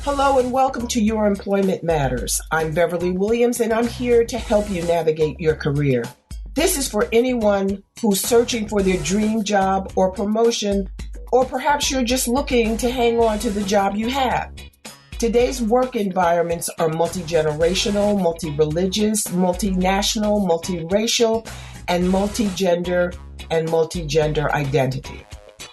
Hello and welcome to Your Employment Matters. I'm Beverly Williams and I'm here to help you navigate your career. This is for anyone who's searching for their dream job or promotion, or perhaps you're just looking to hang on to the job you have. Today's work environments are multi-generational, multi-religious, multinational, multiracial, and multi-gender identity.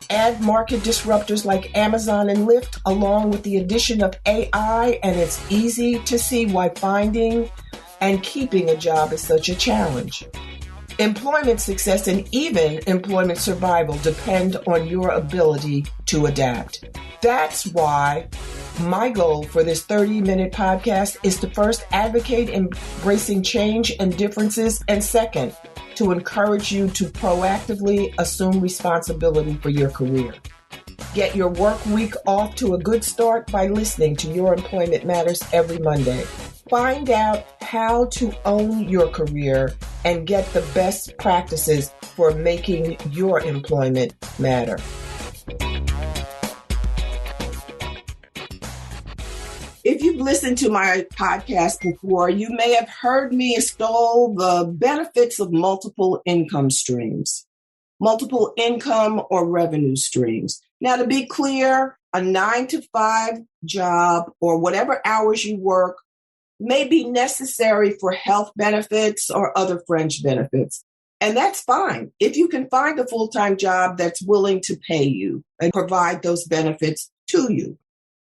Add market disruptors like Amazon and Lyft, along with the addition of AI, and it's easy to see why finding and keeping a job is such a challenge. Employment success and even employment survival depend on your ability to adapt. That's why my goal for this 30-minute podcast is to first advocate embracing change and differences, and second, to encourage you to proactively assume responsibility for your career. Get your work week off to a good start by listening to Your Employment Matters every Monday. Find out how to own your career and get the best practices for making your employment matter. If you've listened to my podcast before, you may have heard me extol the benefits of multiple income streams, multiple income or revenue streams. Now, to be clear, a 9-to-5 job or whatever hours you work may be necessary for health benefits or other fringe benefits. And that's fine if you can find a full-time job that's willing to pay you and provide those benefits to you.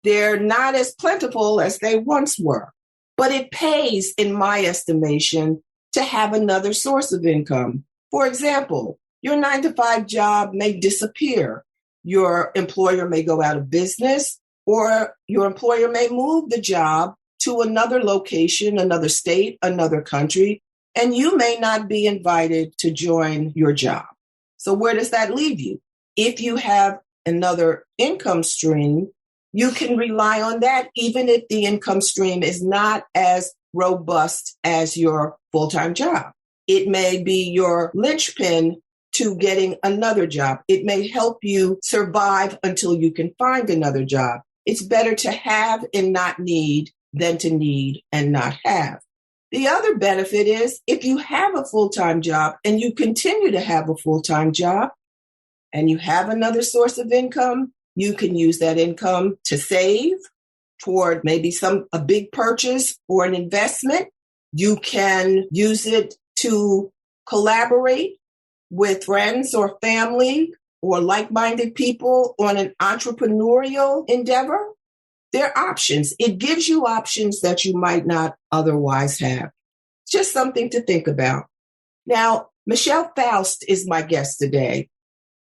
They're not as plentiful as they once were, but it pays, in my estimation, to have another source of income. For example, your 9-to-5 job may disappear. Your employer may go out of business, or your employer may move the job to another location, another state, another country, and you may not be invited to join your job. So where does that leave you? If you have another income stream, you can rely on that even if the income stream is not as robust as your full-time job. It may be your linchpin to getting another job. It may help you survive until you can find another job. It's better to have and not need than to need and not have. The other benefit is if you have a full-time job and you continue to have a full-time job and you have another source of income, you can use that income to save toward maybe a big purchase or an investment. You can use it to collaborate with friends or family or like-minded people on an entrepreneurial endeavor. There are options. It gives you options that you might not otherwise have. Just something to think about. Now, Michelle Faust is my guest today.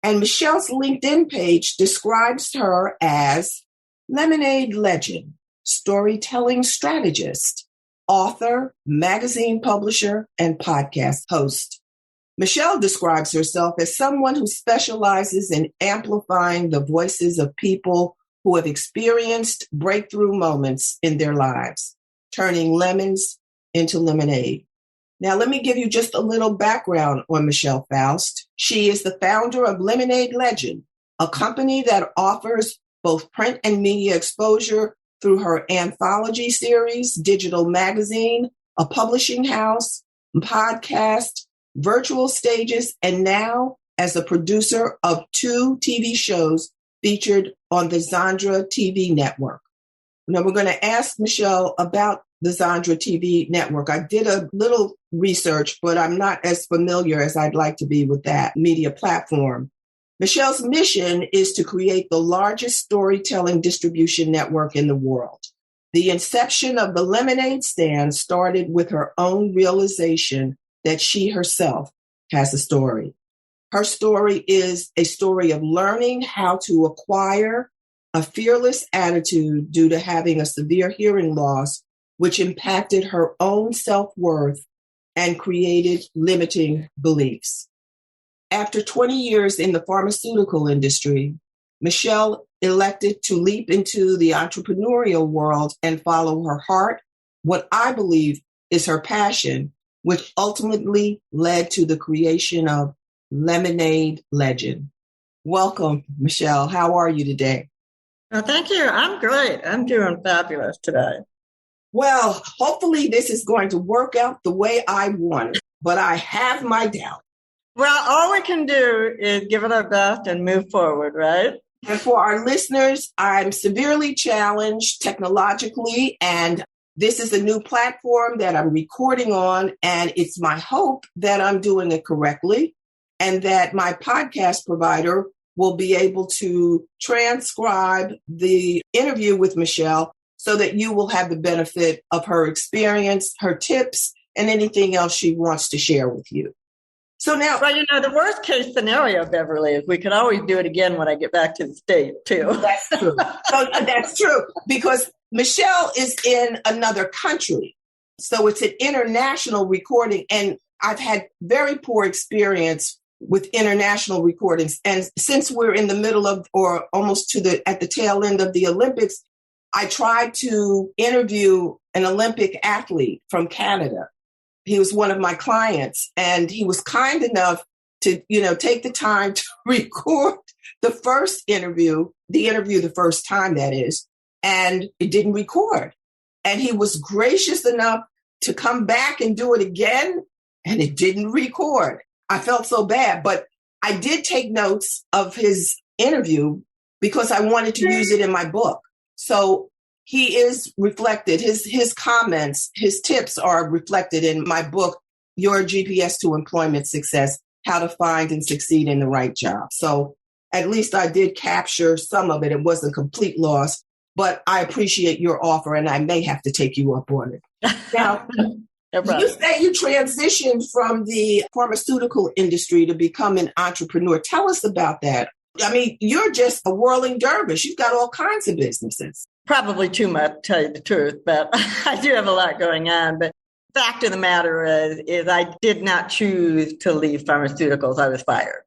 And Michelle's LinkedIn page describes her as lemonade legend, storytelling strategist, author, magazine publisher, and podcast host. Michelle describes herself as someone who specializes in amplifying the voices of people who have experienced breakthrough moments in their lives, turning lemons into lemonade. Now, let me give you just a little background on Michelle Faust. She is the founder of Lemonade Legend, a company that offers both print and media exposure through her anthology series, digital magazine, a publishing house, podcast, virtual stages, and now as a producer of 2 TV shows featured on the Zandra TV network. Now, we're going to ask Michelle about the Zandra TV network. I did a little research, but I'm not as familiar as I'd like to be with that media platform. Michelle's mission is to create the largest storytelling distribution network in the world. The inception of the Lemonade Stand started with her own realization that she herself has a story. Her story is a story of learning how to acquire a fearless attitude due to having a severe hearing loss, which impacted her own self-worth and created limiting beliefs. After 20 years in the pharmaceutical industry, Michelle elected to leap into the entrepreneurial world and follow her heart, what I believe is her passion, which ultimately led to the creation of Lemonade Legend. Welcome, Michelle. How are you today? Well, thank you. I'm great. I'm doing fabulous today. Well, hopefully this is going to work out the way I want it, but I have my doubts. Well, all we can do is give it our best and move forward, right? And for our listeners, I'm severely challenged technologically, and this is a new platform that I'm recording on, and it's my hope that I'm doing it correctly and that my podcast provider will be able to transcribe the interview with Michelle so that you will have the benefit of her experience, her tips, and anything else she wants to share with you. So now, well, the worst case scenario, Beverly, is we can always do it again when I get back to the state, too. That's true. So that's true because Michelle is in another country. So it's an international recording. And I've had very poor experience with international recordings. And since we're in the middle of or almost at the tail end of the Olympics, I tried to interview an Olympic athlete from Canada. He was one of my clients, and he was kind enough to, take the time to record the first interview, the first time, that is, and it didn't record. And he was gracious enough to come back and do it again, and it didn't record. I felt so bad, but I did take notes of his interview because I wanted to use it in my book. So he is reflected, his comments, his tips are reflected in my book, Your GPS to Employment Success, How to Find and Succeed in the Right Job. So at least I did capture some of it. It wasn't a complete loss, but I appreciate your offer and I may have to take you up on it. Now, you say you transitioned from the pharmaceutical industry to become an entrepreneur. Tell us about that. I mean, you're just a whirling dervish. You've got all kinds of businesses. Probably too much, to tell you the truth, but I do have a lot going on. But the fact of the matter is I did not choose to leave pharmaceuticals. I was fired.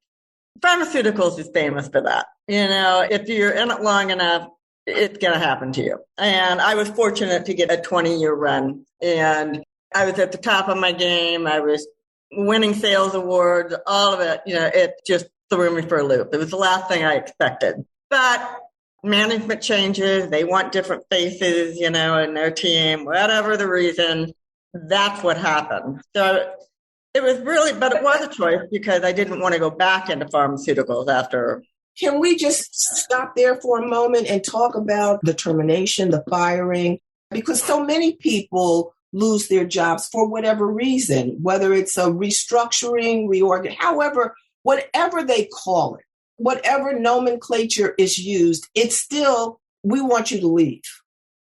Pharmaceuticals is famous for that. If you're in it long enough, it's going to happen to you. And I was fortunate to get a 20-year run. And I was at the top of my game. I was winning sales awards, all of it. It just threw me for a loop. It was the last thing I expected. But management changes, they want different faces, in their team, whatever the reason, that's what happened. So it was but it was a choice because I didn't want to go back into pharmaceuticals after. Can we just stop there for a moment and talk about the termination, the firing? Because so many people lose their jobs for whatever reason, whether it's a restructuring, however, whatever they call it. Whatever nomenclature is used, it's still, we want you to leave.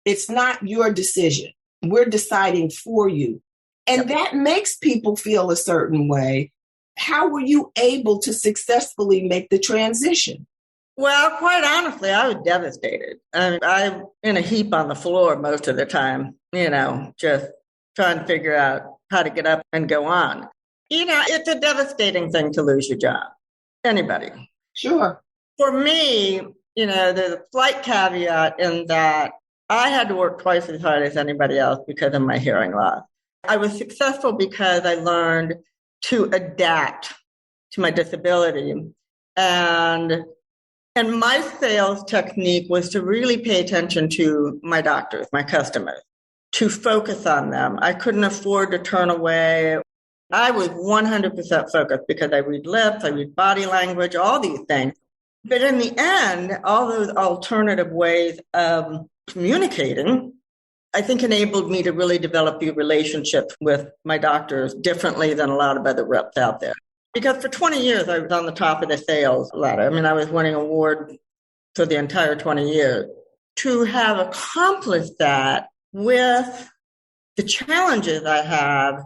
It's not your decision. We're deciding for you. And that makes people feel a certain way. How were you able to successfully make the transition? Well, quite honestly, I was devastated. I'm in a heap on the floor most of the time, just trying to figure out how to get up and go on. It's a devastating thing to lose your job. Anybody. Sure. For me, there's a slight caveat in that I had to work twice as hard as anybody else because of my hearing loss. I was successful because I learned to adapt to my disability. And my sales technique was to really pay attention to my doctors, my customers, to focus on them. I couldn't afford to turn away. I was 100% focused because I read lips, I read body language, all these things. But in the end, all those alternative ways of communicating, I think enabled me to really develop the relationships with my doctors differently than a lot of other reps out there. Because for 20 years, I was on the top of the sales ladder. I mean, I was winning awards for the entire 20 years. To have accomplished that with the challenges I have,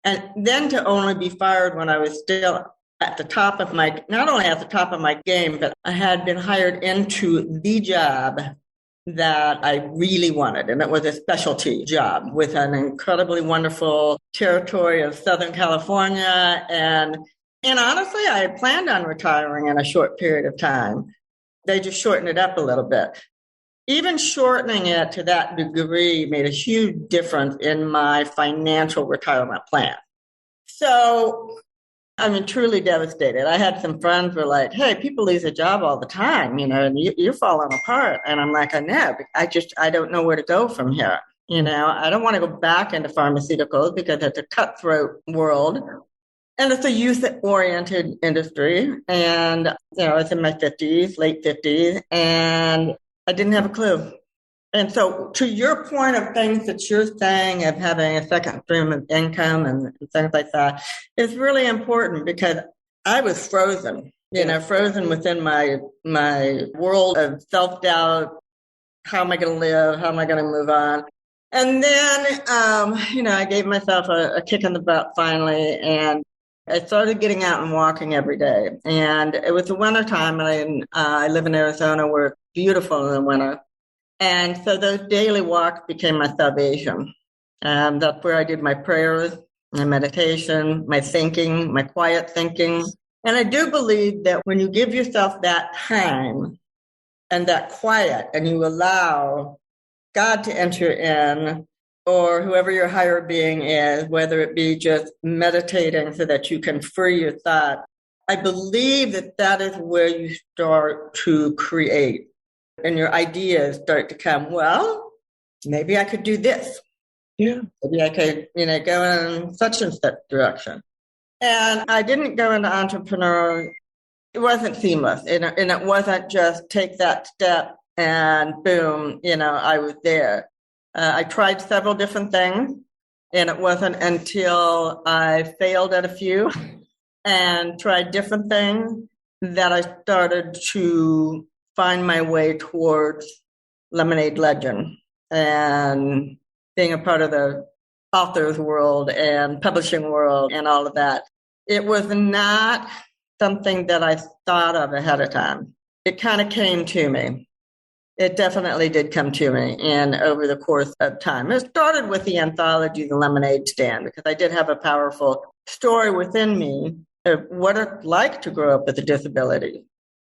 and then to only be fired when I was still at the top of not only at the top of my game, but I had been hired into the job that I really wanted. And it was a specialty job with an incredibly wonderful territory of Southern California. And honestly, I had planned on retiring in a short period of time. They just shortened it up a little bit. Even shortening it to that degree made a huge difference in my financial retirement plan. So I mean, truly devastated. I had some friends who were like, hey, people lose a job all the time, and you're falling apart. And I'm like, I know. I don't know where to go from here. I don't want to go back into pharmaceuticals because it's a cutthroat world. And it's a youth-oriented industry. And, I was in my 50s, late 50s, and I didn't have a clue. And so to your point of things that you're saying of having a second stream of income and things like that is really important because I was frozen, frozen within my world of self-doubt. How am I going to live? How am I going to move on? And then, I gave myself a kick in the butt finally, and I started getting out and walking every day. And it was the winter time, and I live in Arizona where it's beautiful in the winter. And so those daily walks became my salvation. And that's where I did my prayers, my meditation, my thinking, my quiet thinking. And I do believe that when you give yourself that time and that quiet and you allow God to enter in, or whoever your higher being is, whether it be just meditating so that you can free your thought, I believe that is where you start to create. And your ideas start to come, well, maybe I could do this. Yeah. Maybe I could, go in such and such direction. And I didn't go into entrepreneur. It wasn't seamless. And it wasn't just take that step and boom, I was there. I tried several different things, and it wasn't until I failed at a few and tried different things that I started to find my way towards Lemonade Legend and being a part of the authors world and publishing world and all of that. It was not something that I thought of ahead of time. It kind of came to me. It definitely did come to me and over the course of time. It started with the anthology, The Lemonade Stand, because I did have a powerful story within me of what it's like to grow up with a disability.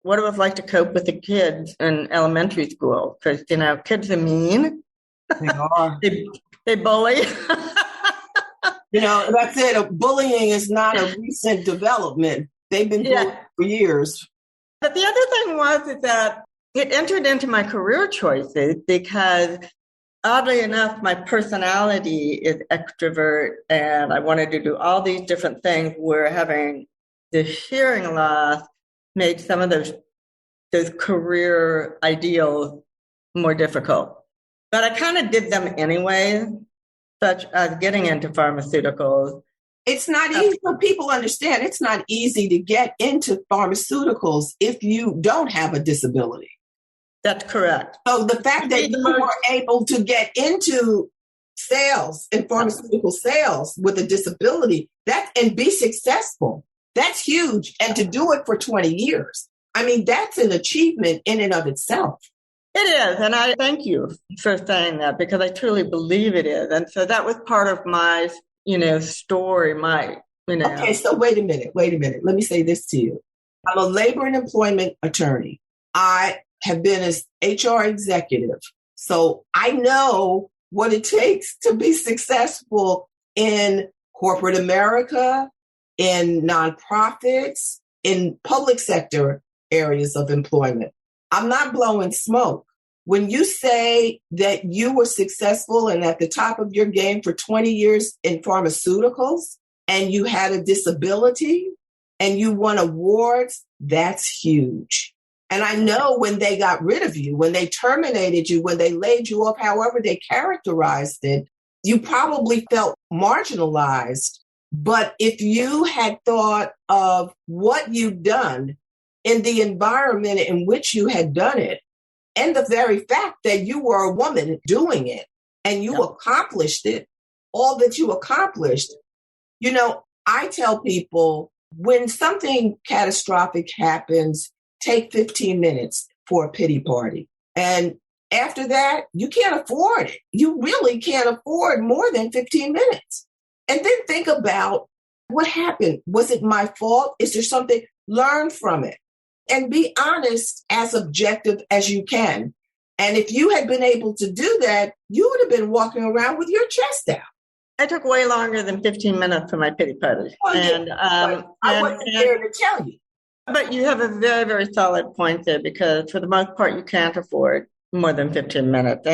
What it was like to cope with the kids in elementary school. Because, kids are mean. They are. they bully. That's it. Bullying is not a recent development. They've been bullied for years. But the other thing is that it entered into my career choices because, oddly enough, my personality is extrovert, and I wanted to do all these different things where having the hearing loss made some of those career ideals more difficult. But I kind of did them anyway, such as getting into pharmaceuticals. It's not easy. So people understand it's not easy to get into pharmaceuticals if you don't have a disability. That's correct. So the fact that you were able to get into sales and pharmaceutical sales with a disability and be successful, that's huge. And to do it for 20 years, I mean, that's an achievement in and of itself. It is. And I thank you for saying that because I truly believe it is. And so that was part of my, story, Okay, so wait a minute. Let me say this to you. I'm a labor and employment attorney. I have been as HR executive. So I know what it takes to be successful in corporate America, in nonprofits, in public sector areas of employment. I'm not blowing smoke. When you say that you were successful and at the top of your game for 20 years in pharmaceuticals and you had a disability and you won awards, that's huge. And I know when they got rid of you, when they terminated you, when they laid you off, however they characterized it, you probably felt marginalized. But if you had thought of what you've done in the environment in which you had done it, and the very fact that you were a woman doing it and you accomplished it, all that you accomplished, I tell people when something catastrophic happens, take 15 minutes for a pity party. And after that, you can't afford it. You really can't afford more than 15 minutes. And then think about what happened. Was it my fault? Is there something? Learn from it. And be honest, as objective as you can. And if you had been able to do that, you would have been walking around with your chest out. I took way longer than 15 minutes for my pity party. Oh, yeah. And, I wasn't there to tell you. But you have a very, very solid point there, because for the most part, you can't afford more than 15 minutes.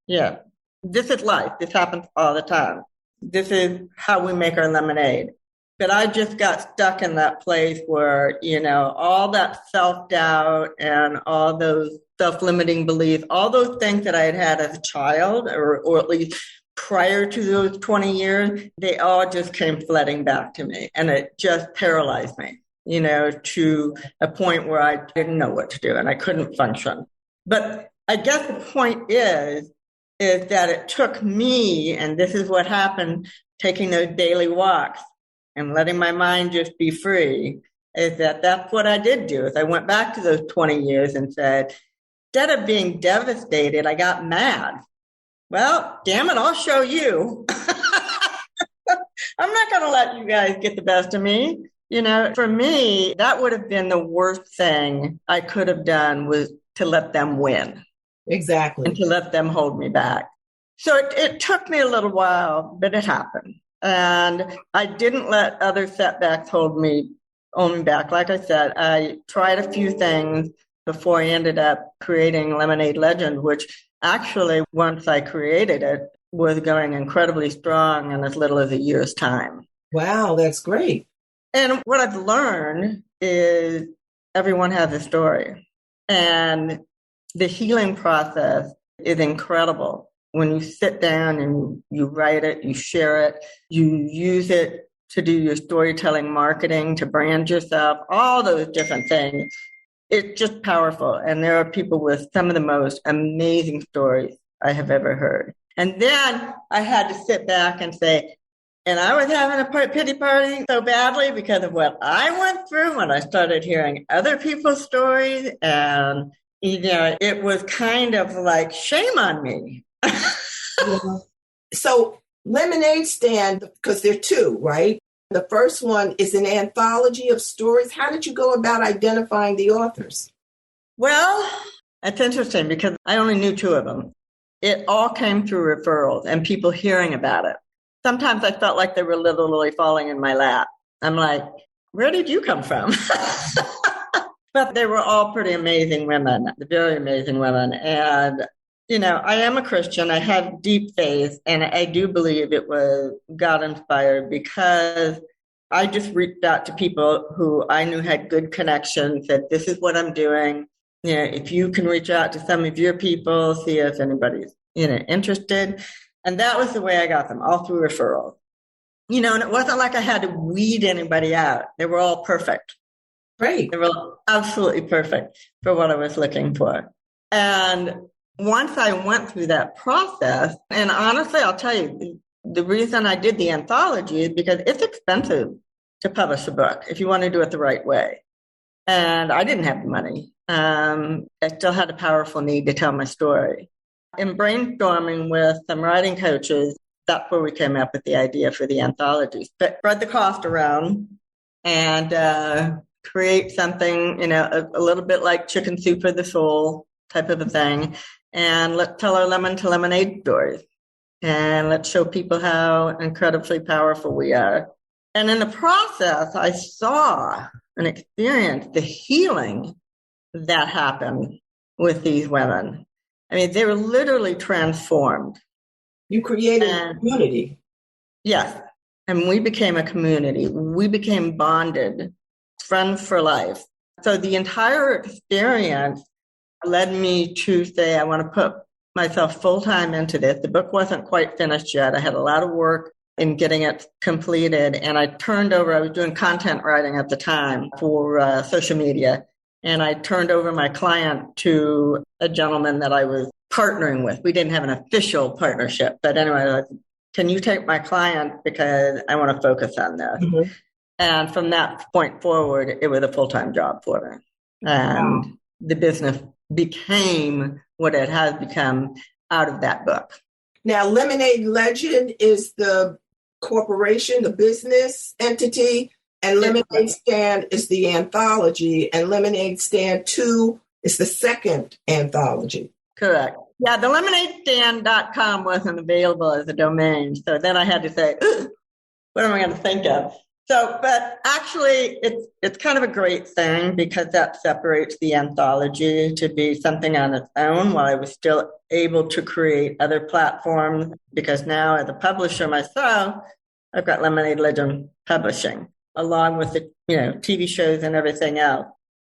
Yeah, this is life. This happens all the time. This is how we make our lemonade. But I just got stuck in that place where, all that self-doubt and all those self-limiting beliefs, all those things that I had had as a child, or at least prior to those 20 years, they all just came flooding back to me. And it just paralyzed me, to a point where I didn't know what to do and I couldn't function. But I guess the point is that it took me, and this is what happened, taking those daily walks and letting my mind just be free, is that's what I did do. Is I went back to those 20 years and said, instead of being devastated, I got mad. Well, damn it, I'll show you. I'm not going to let you guys get the best of me. For me, that would have been the worst thing I could have done, was to let them win. Exactly. And to let them hold me back. So it took me a little while, but it happened. And I didn't let other setbacks hold me back. Like I said, I tried a few things before I ended up creating Lemonade Legend, which actually, once I created it, was going incredibly strong in as little as a year's time. Wow, that's great. And what I've learned is everyone has a story. And the healing process is incredible. When you sit down and you write it, you share it, you use it to do your storytelling marketing, to brand yourself, all those different things. It's just powerful. And there are people with some of the most amazing stories I have ever heard. And then I had to sit back and say, and I was having a pity party so badly because of what I went through when I started hearing other people's stories. And, it was kind of like, shame on me. Yeah. So Lemonade Stand, because there are two, right? The first one is an anthology of stories. How did you go about identifying the authors? Well, it's interesting because I only knew two of them. It all came through referrals and people hearing about it. Sometimes I felt like they were literally falling in my lap. I'm like, where did you come from? But they were all pretty amazing women, very amazing women. And, I am a Christian. I have deep faith, and I do believe it was God inspired, because I just reached out to people who I knew had good connections, said, this is what I'm doing. If you can reach out to some of your people, see if anybody's, interested. And that was the way I got them, all through referrals. And it wasn't like I had to weed anybody out. They were all perfect. Great. They were absolutely perfect for what I was looking for. And once I went through that process, and honestly, I'll tell you, the reason I did the anthology is because it's expensive to publish a book if you want to do it the right way. And I didn't have the money. I still had a powerful need to tell my story. In brainstorming with some writing coaches, that's where we came up with the idea for the anthology. Spread the cost around and create something, a little bit like Chicken Soup for the Soul type of a thing. And let's tell our lemon to lemonade stories. And let's show people how incredibly powerful we are. And in the process, I saw and experienced the healing that happened with these women. I mean, they were literally transformed. You created a community. Yes. And we became a community. We became bonded, friends for life. So the entire experience led me to say, I want to put myself full-time into this. The book wasn't quite finished yet. I had a lot of work in getting it completed. And I was doing content writing at the time for social media. And I turned over my client to a gentleman that I was partnering with. We didn't have an official partnership. But anyway, I was like, can you take my client because I want to focus on this? Mm-hmm. And from that point forward, it was a full-time job for me. And the business became what it has become out of that book. Now, Lemonade Legend is the corporation, the business entity, and Lemonade Stand is the anthology, and Lemonade Stand 2 is the second anthology. Correct. Yeah, the lemonadestand.com wasn't available as a domain. So then I had to say, what am I going to think of? So, but actually, it's kind of a great thing because that separates the anthology to be something on its own while I was still able to create other platforms. Because now, as a publisher myself, I've got Lemonade Legend Publishing, along with the TV shows and everything else.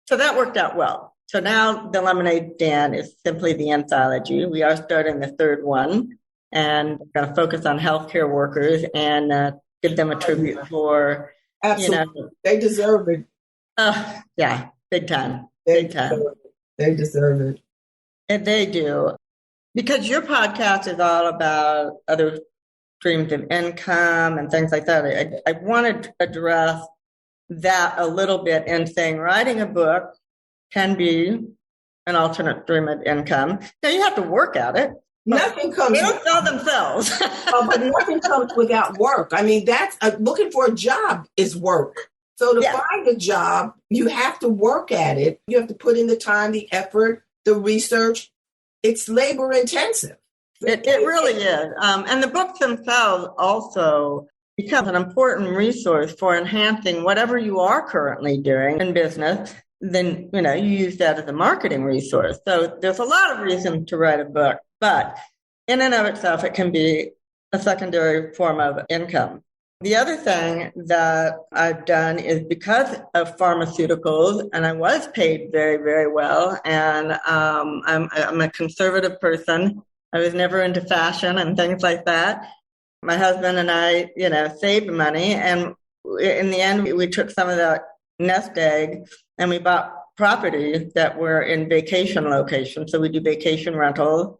So that worked out well. So now the Lemonade Stand is simply the anthology. We are starting the third one, and we're going to focus on healthcare workers and give them a tribute for, Absolutely. They deserve it. Yeah, big time. Big time. They deserve it. And they do. Because your podcast is all about other streams of income and things like that. I want to address that a little bit in saying writing a book can be an alternate stream of income. Now, you have to work at it. Nothing comes. They don't sell themselves. But nothing comes without work. I mean, that's looking for a job is work. So to find a job, you have to work at it. You have to put in the time, the effort, the research. It's labor intensive. It really is. And the books themselves also become an important resource for enhancing whatever you are currently doing in business. Then, you use that as a marketing resource. So there's a lot of reasons to write a book, but in and of itself, it can be a secondary form of income. The other thing that I've done is because of pharmaceuticals, and I was paid very, very well, and I'm a conservative person. I was never into fashion and things like that. My husband and I, saved money, and in the end, we took some of that nest egg and we bought properties that were in vacation locations. So we do vacation rentals.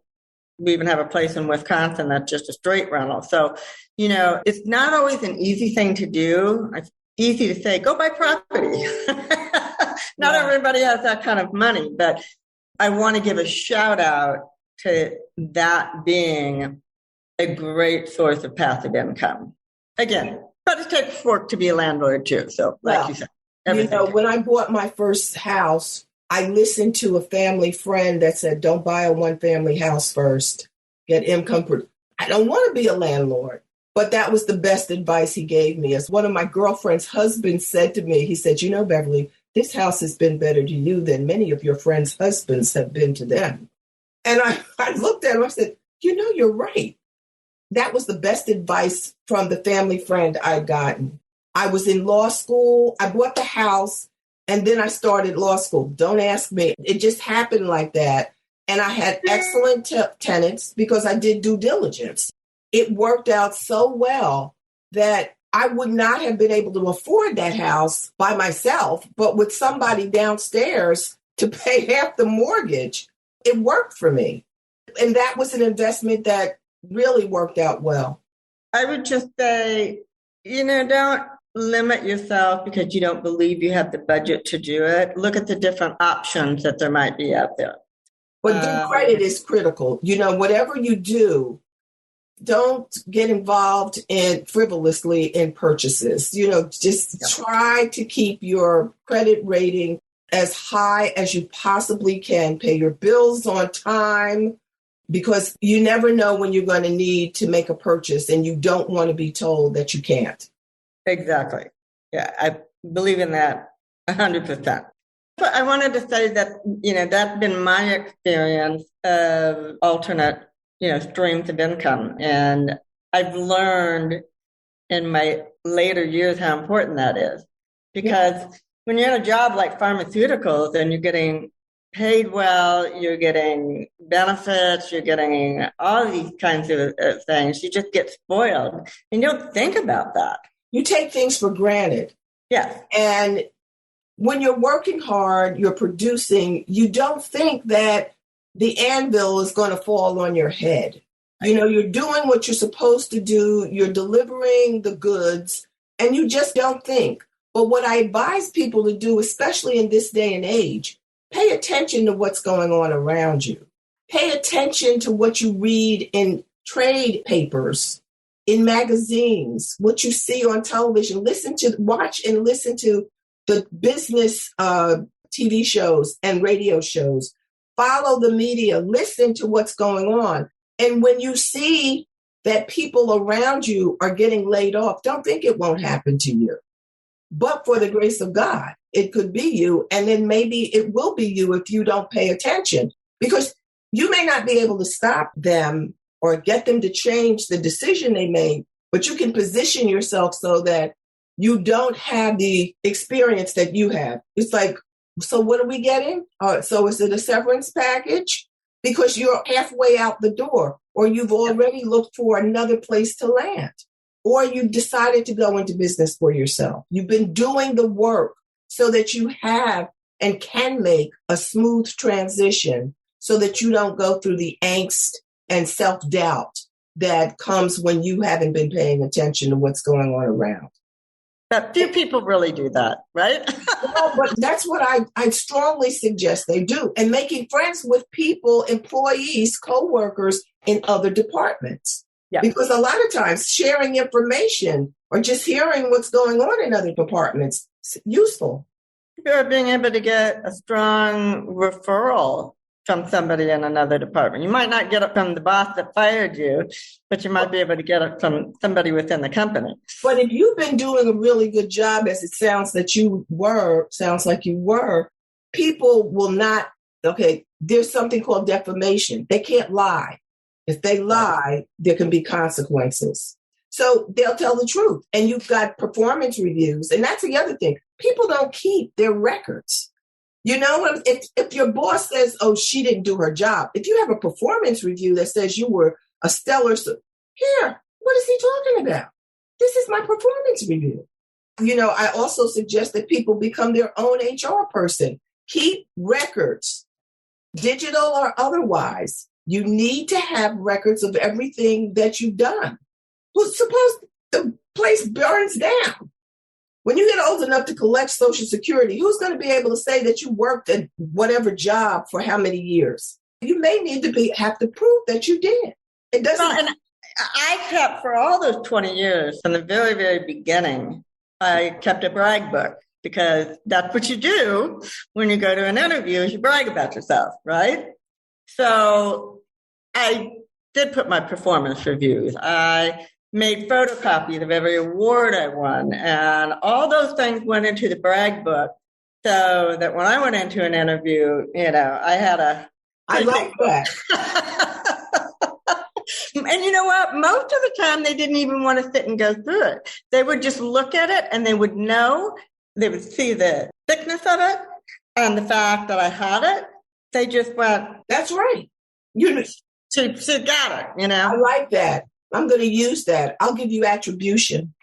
We even have a place in Wisconsin that's just a straight rental. So, it's not always an easy thing to do. It's easy to say, go buy property. Not everybody has that kind of money, but I want to give a shout out to that being a great source of passive income. Again, but it takes work to be a landlord too. So like you said. When I bought my first house, I listened to a family friend that said, don't buy a one-family house first. Get income. I don't want to be a landlord. But that was the best advice he gave me. As one of my girlfriend's husbands said to me, he said, Beverly, this house has been better to you than many of your friends' husbands have been to them. And I looked at him, I said, you're right. That was the best advice from the family friend I'd gotten. I was in law school. I bought the house and then I started law school. Don't ask me. It just happened like that. And I had excellent tenants because I did due diligence. It worked out so well that I would not have been able to afford that house by myself, but with somebody downstairs to pay half the mortgage. It worked for me. And that was an investment that really worked out well. I would just say, don't limit yourself because you don't believe you have the budget to do it. Look at the different options that there might be out there. But good credit is critical. Whatever you do, don't get involved frivolously in purchases. Try to keep your credit rating as high as you possibly can. Pay your bills on time because you never know when you're going to need to make a purchase and you don't want to be told that you can't. Exactly. Yeah, I believe in that 100%. But I wanted to say that, that's been my experience of alternate, streams of income. And I've learned in my later years how important that is. Because when you're in a job like pharmaceuticals and you're getting paid well, you're getting benefits, you're getting all of these kinds of things, you just get spoiled. And you don't think about that. You take things for granted. Yes. And when you're working hard, you're producing, you don't think that the anvil is going to fall on your head. You're doing what you're supposed to do. You're delivering the goods and you just don't think. But what I advise people to do, especially in this day and age, pay attention to what's going on around you. Pay attention to what you read in trade papers, in magazines, what you see on television. Watch and listen to the business TV shows and radio shows. follow the media, listen to what's going on. And when you see that people around you are getting laid off, don't think it won't happen to you. But for the grace of God, it could be you. And then maybe it will be you if you don't pay attention, because you may not be able to stop them or get them to change the decision they made, but you can position yourself so that you don't have the experience that you have. It's like, so what are we getting? So is it a severance package? Because you're halfway out the door, or you've already looked for another place to land, or you've decided to go into business for yourself. You've been doing the work so that you have and can make a smooth transition so that you don't go through the angst and self-doubt that comes when you haven't been paying attention to what's going on around. But few people really do that, right? No, but that's what I strongly suggest they do. And making friends with people, employees, coworkers in other departments. Yeah. Because a lot of times sharing information or just hearing what's going on in other departments is useful. You're being able to get a strong referral from somebody in another department. You might not get it from the boss that fired you, but you might be able to get it from somebody within the company. But if you've been doing a really good job, as it sounds like you were, people will not, okay, there's something called defamation. They can't lie. If they lie, there can be consequences. So they'll tell the truth. And you've got performance reviews. And that's the other thing. People don't keep their records. You know, if your boss says, oh, she didn't do her job, if you have a performance review that says you were a stellar, here, what is he talking about? This is my performance review. You know, I also suggest that people become their own HR person. Keep records, digital or otherwise. You need to have records of everything that you've done. Well, suppose the place burns down. When you get old enough to collect Social Security, who's going to be able to say that you worked at whatever job for how many years? You may need to have to prove that you did. It doesn't. Well, and I kept for all those 20 years from the very, very beginning, I kept a brag book, because that's what you do when you go to an interview is you brag about yourself, right? So I did put my performance reviews. I made photocopies of every award I won. And all those things went into the brag book so that when I went into an interview, you know, I had I like that. And you know what? Most of the time, they didn't even want to sit and go through it. They would just look at it and they would know, they would see the thickness of it and the fact that I had it. They just went, that's right. She got it, you know? I like that. I'm going to use that. I'll give you attribution.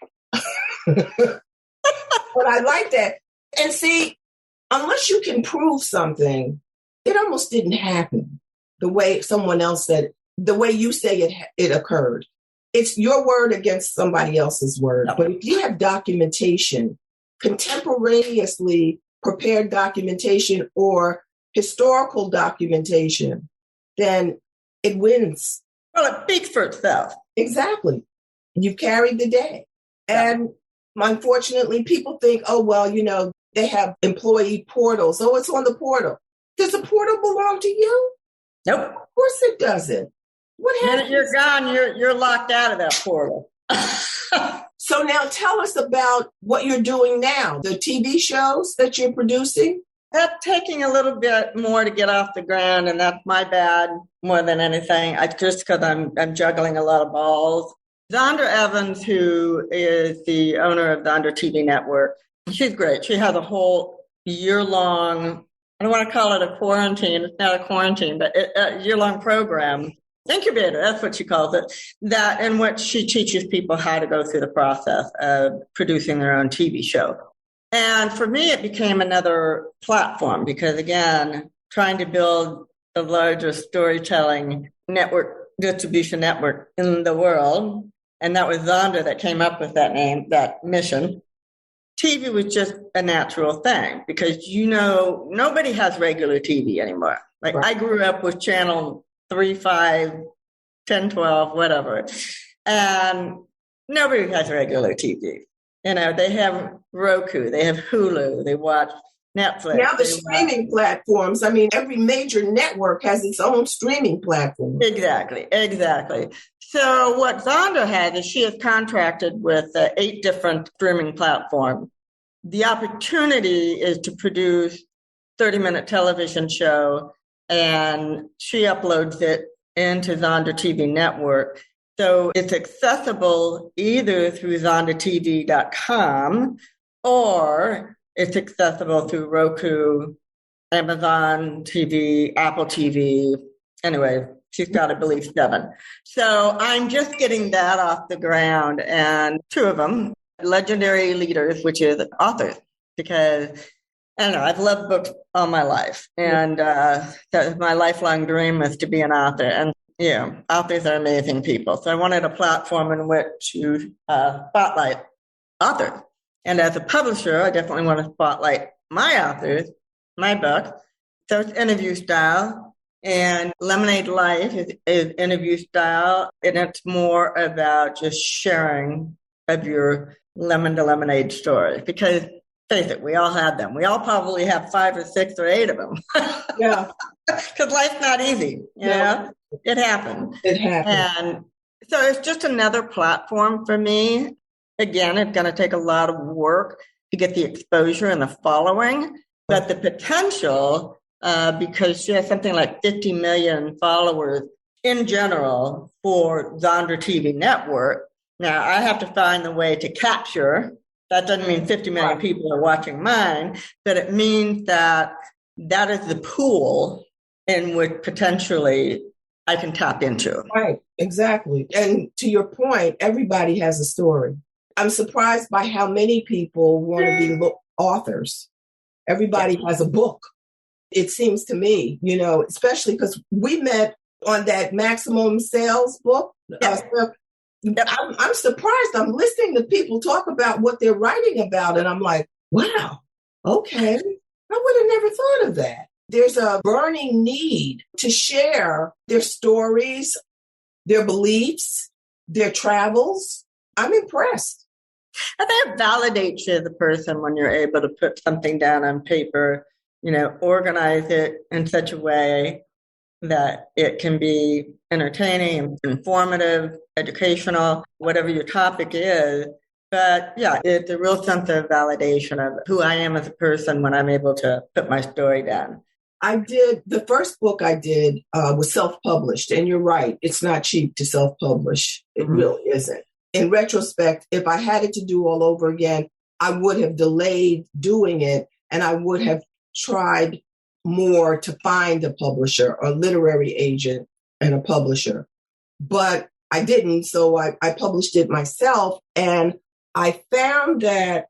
But I like that. And see, unless you can prove something, it almost didn't happen the way someone else said, the way you say it occurred. It's your word against somebody else's word. But if you have documentation, contemporaneously prepared documentation or historical documentation, then it wins. Well, it speaks for itself. Exactly. You've carried the day. And unfortunately, people think, oh, well, you know, they have employee portals. Oh, it's on the portal. Does the portal belong to you? Nope. Of course it doesn't. What happens? The minute you're gone, you're locked out of that portal. So now tell us about what you're doing now, the TV shows that you're producing. That's taking a little bit more to get off the ground, and that's my bad more than anything. Just because I'm juggling a lot of balls. Zondra Evans, who is the owner of the Zondra TV network, she's great. She has a whole year-long, I don't want to call it a quarantine. It's not a quarantine, but a year-long program, incubator, that's what she calls it, that in which she teaches people how to go through the process of producing their own TV show. And for me, it became another platform because, again, trying to build the largest storytelling network, distribution network in the world, and that was Zondra that came up with that name, that mission. TV was just a natural thing because, you know, nobody has regular TV anymore. Like right. I grew up with channel 3, 5, 10, 12, whatever, and nobody has regular TV. You know, they have Roku, they have Hulu, they watch Netflix. Now the streaming platforms, I mean, every major network has its own streaming platform. Exactly. So what Zonda has is she has contracted with 8 different streaming platforms. The opportunity is to produce 30-minute television show, and she uploads it into Zonda TV network. So it's accessible either through zondatv.com or it's accessible through Roku, Amazon TV, Apple TV. Anyway, she's got, I believe, 7. So I'm just getting that off the ground, and 2 of them, legendary leaders, which is authors, because I don't know, I've loved books all my life, and my lifelong dream is to be an author. And authors are amazing people. So I wanted a platform in which to spotlight authors. And as a publisher, I definitely want to spotlight my authors, my book. So it's interview style. And Lemonade Life is interview style. And it's more about just sharing of your lemon to lemonade story. Because face it, we all have them. We all probably have 5 or 6 or 8 of them. Yeah. Because life's not easy. You know? It happened. And so it's just another platform for me. Again, it's going to take a lot of work to get the exposure and the following, but the potential, because she has something like 50 million followers in general for Zonda TV network. Now, I have to find the way to capture. That doesn't mean 50 million people are watching mine, but it means that that is the pool in which potentially I can tap into. Right, exactly. And to your point, everybody has a story. I'm surprised by how many people want to be authors. Everybody has a book. It seems to me, especially because we met on that maximum sales book. I'm surprised. I'm listening to people talk about what they're writing about, and I'm like, wow, okay. I would have never thought of that. There's a burning need to share their stories, their beliefs, their travels. I'm impressed. I think it validates you as a person when you're able to put something down on paper, organize it in such a way that it can be entertaining, informative, educational, whatever your topic is. But yeah, it's a real sense of validation of who I am as a person when I'm able to put my story down. The first book I did was self-published. And you're right, it's not cheap to self-publish. It really isn't. In retrospect, if I had it to do all over again, I would have delayed doing it, and I would have tried more to find a publisher or literary agent and a publisher. But I didn't, so I published it myself, and I found that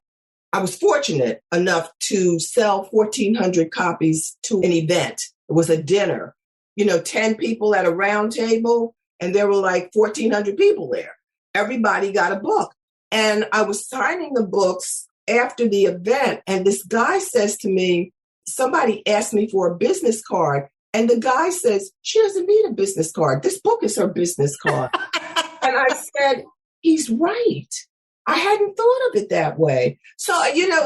I was fortunate enough to sell 1,400 copies to an event. It was a dinner, 10 people at a round table, and there were like 1,400 people there. Everybody got a book. And I was signing the books after the event, and this guy says to me, somebody asked me for a business card, and the guy says, she doesn't need a business card. This book is her business card. And I said, he's right. I hadn't thought of it that way. So,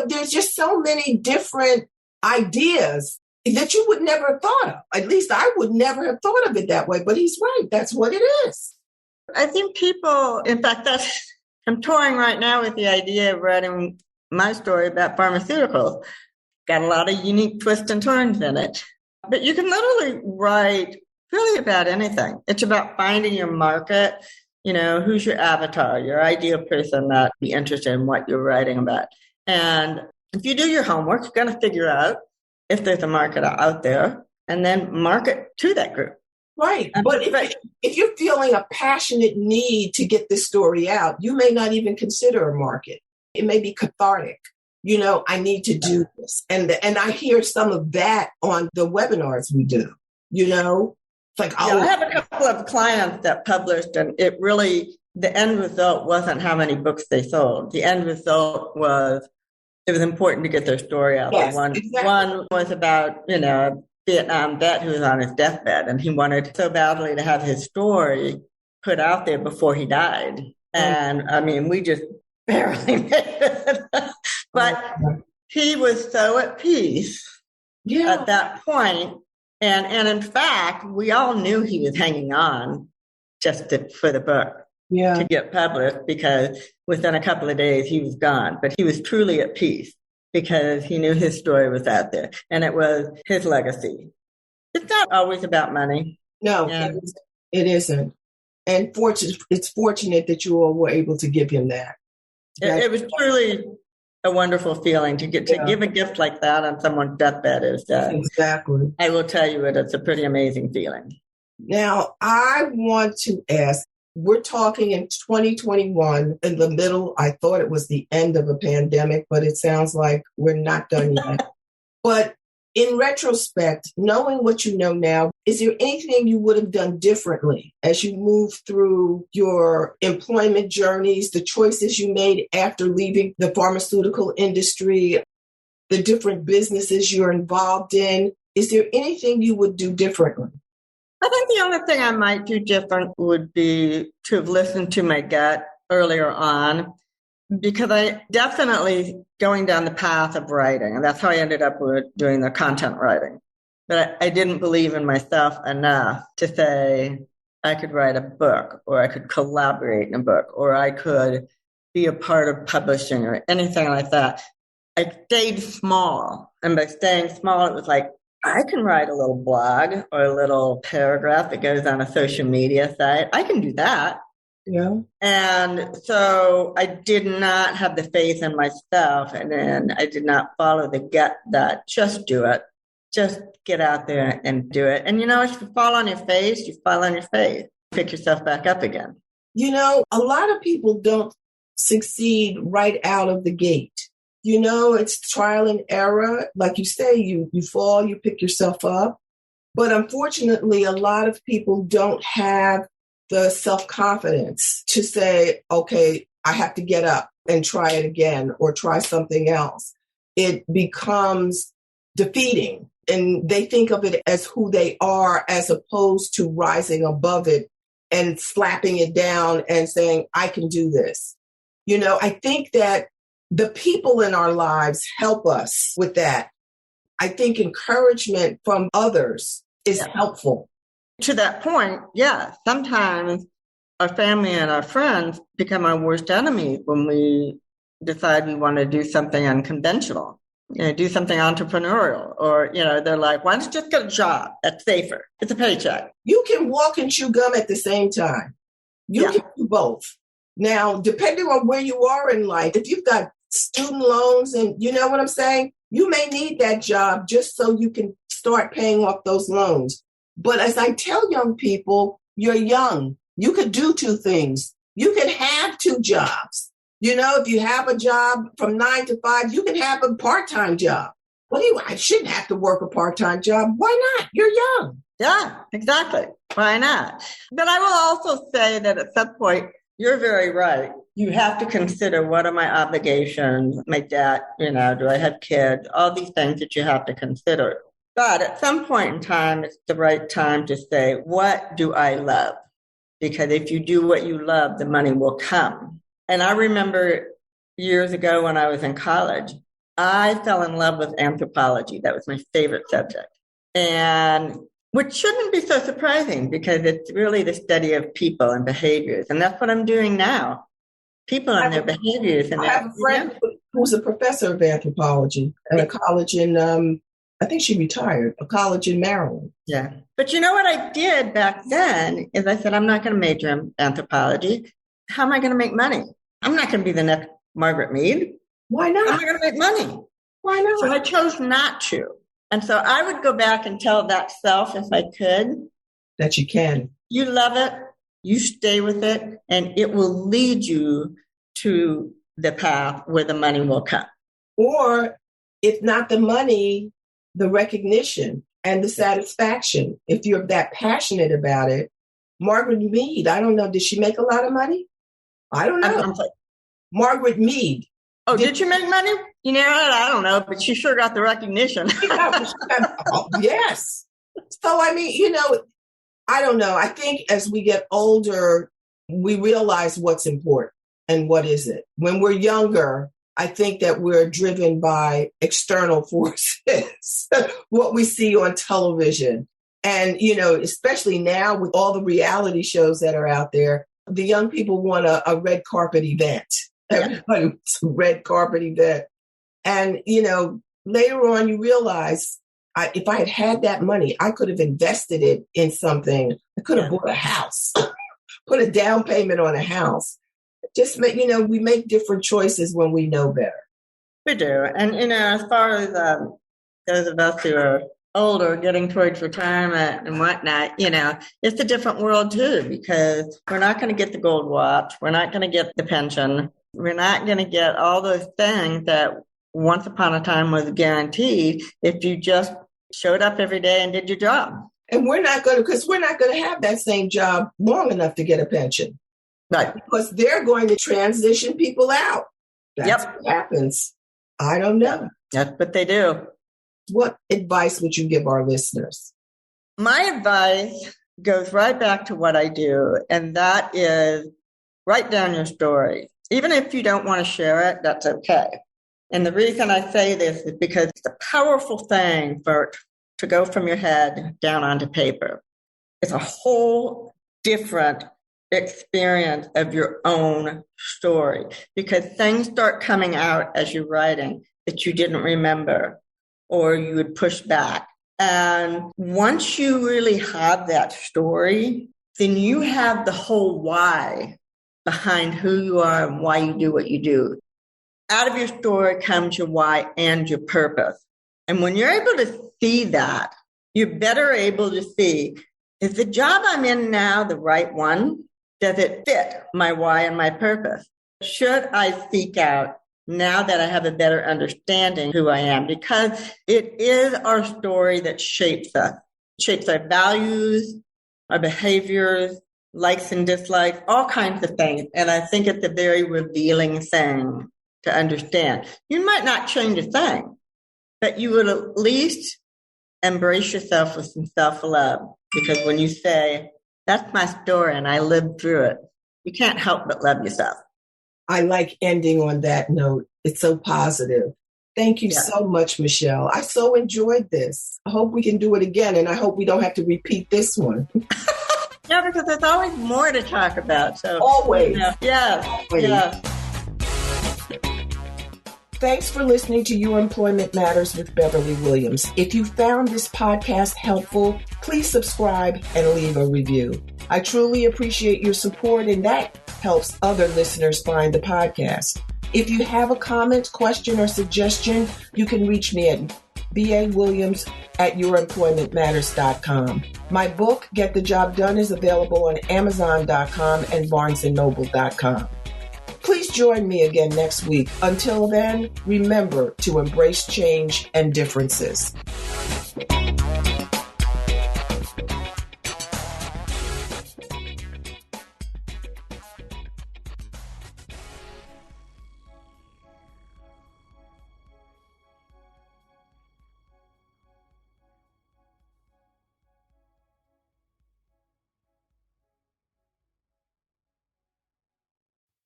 there's just so many different ideas that you would never have thought of. At least I would never have thought of it that way, but he's right. That's what it is. I think people, in fact, I'm toying right now with the idea of writing my story about pharmaceuticals. Got a lot of unique twists and turns in it. But you can literally write really about anything. It's about finding your market, who's your avatar, your ideal person that be interested in what you're writing about. And if you do your homework, you're going to figure out if there's a market out there and then market to that group. Right. But if you're feeling a passionate need to get this story out, you may not even consider a market. It may be cathartic. I need to do this. And I hear some of that on the webinars we do, It's like, I have a couple of clients that published, and it really, the end result wasn't how many books they sold. The end result was, it was important to get their story out. Yes, One was about, Vietnam vet who was on his deathbed, and he wanted so badly to have his story put out there before he died. And I mean, we just barely made it. But he was so at peace at that point. And in fact, we all knew he was hanging on for the book to get published, because within a couple of days he was gone. But he was truly at peace because he knew his story was out there and it was his legacy. It's not always about money. No, it isn't. And it's fortunate that you all were able to give him that. It was truly a wonderful feeling to get to give a gift like that on someone's deathbed. Exactly. I will tell you, it's a pretty amazing feeling. Now, I want to ask, we're talking in 2021, in the middle. I thought it was the end of a pandemic, but it sounds like we're not done yet. But in retrospect, knowing what you know now, is there anything you would have done differently as you move through your employment journeys, the choices you made after leaving the pharmaceutical industry, the different businesses you're involved in? Is there anything you would do differently? I think the only thing I might do different would be to have listened to my gut earlier on, because I definitely going down the path of writing, and that's how I ended up with doing the content writing. But I didn't believe in myself enough to say I could write a book, or I could collaborate in a book, or I could be a part of publishing or anything like that. I stayed small. And by staying small, it was like, I can write a little blog or a little paragraph that goes on a social media site. I can do that. Yeah. And so I did not have the faith in myself. And then I did not follow the gut that just do it. Just get out there and do it. And if you fall on your face, you fall on your face. Pick yourself back up again. A lot of people don't succeed right out of the gate. It's trial and error. Like you say, you fall, you pick yourself up. But unfortunately, a lot of people don't have the self-confidence to say, okay, I have to get up and try it again or try something else. It becomes defeating, and they think of it as who they are as opposed to rising above it and slapping it down and saying, I can do this. I think that the people in our lives help us with that. I think encouragement from others is helpful. To that point, sometimes our family and our friends become our worst enemies when we decide we want to do something unconventional, do something entrepreneurial, or, they're like, why don't you just get a job that's safer? It's a paycheck. You can walk and chew gum at the same time. You can do both. Now, depending on where you are in life, if you've got student loans and you know what I'm saying, you may need that job just so you can start paying off those loans. But as I tell young people, you're young. You could do two things. You can have two jobs. If you have a job from 9 to 5, you can have a part-time job. I shouldn't have to work a part-time job. Why not? You're young. Yeah, exactly. Why not? But I will also say that at some point, you're very right. You have to consider, what are my obligations, my debt, do I have kids, all these things that you have to consider. But at some point in time, it's the right time to say, what do I love? Because if you do what you love, the money will come. And I remember years ago when I was in college, I fell in love with anthropology. That was my favorite subject. And which shouldn't be so surprising, because it's really the study of people and behaviors. And that's what I'm doing now. People and their behaviors. And I have a friend who's a professor of anthropology at a college in, I think she retired, a college in Maryland. Yeah. But what I did back then is I said, I'm not going to major in anthropology. How am I going to make money? I'm not going to be the next Margaret Mead. Why not? I'm not going to make money. Why not? So I chose not to. And so I would go back and tell that self, if I could, that you can. You love it, you stay with it, and it will lead you to the path where the money will come. Or if not the money, the recognition and the satisfaction. If you're that passionate about it. Margaret Mead, I don't know, did she make a lot of money? I don't know. Margaret Mead. Oh, did she make money? I don't know, but she sure got the recognition. Yes. So, I don't know. I think as we get older, we realize what's important and what isn't. When we're younger, I think that we're driven by external forces, what we see on television. And, especially now with all the reality shows that are out there, the young people want a red carpet event. Everybody wants a red carpet event. And, later on you realize if I had that money, I could have invested it in something. I could have bought a house, put a down payment on a house. Just we make different choices when we know better. We do. And, as far as those of us who are older, getting towards retirement and whatnot, it's a different world too, because we're not going to get the gold watch. We're not going to get the pension. We're not going to get all those things that once upon a time was guaranteed if you just showed up every day and did your job. And we're not going to have that same job long enough to get a pension. Right. Because they're going to transition people out. That's what happens. I don't know. That's what they do. What advice would you give our listeners? My advice goes right back to what I do, and that is write down your story. Even if you don't want to share it, that's okay. And the reason I say this is because it's a powerful thing to go from your head down onto paper. It's a whole different experience of your own story, because things start coming out as you're writing that you didn't remember or you would push back. And once you really have that story, then you have the whole why behind who you are and why you do what you do. Out of your story comes your why and your purpose. And when you're able to see that, you're better able to see, is the job I'm in now the right one? Does it fit my why and my purpose? Should I seek out now that I have a better understanding who I am? Because it is our story that shapes us, shapes our values, our behaviors, likes and dislikes, all kinds of things. And I think it's a very revealing thing to understand. You might not change a thing, but you will at least embrace yourself with some self-love. Because when you say, that's my story and I lived through it, you can't help but love yourself. I like ending on that note. It's so positive. Thank you so much, Michelle. I so enjoyed this. I hope we can do it again, and I hope we don't have to repeat this one. Yeah, because there's always more to talk about. So always. Yeah. Thanks for listening to Your Employment Matters with Beverly Williams. If you found this podcast helpful, please subscribe and leave a review. I truly appreciate your support, and that helps other listeners find the podcast. If you have a comment, question, or suggestion, you can reach me at bawilliams@youremploymentmatters.com. My book, Get the Job Done, is available on Amazon.com and BarnesandNoble.com. Please join me again next week. Until then, remember to embrace change and differences.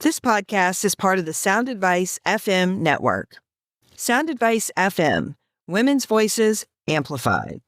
This podcast is part of the Sound Advice FM network. Sound Advice FM, women's voices amplified.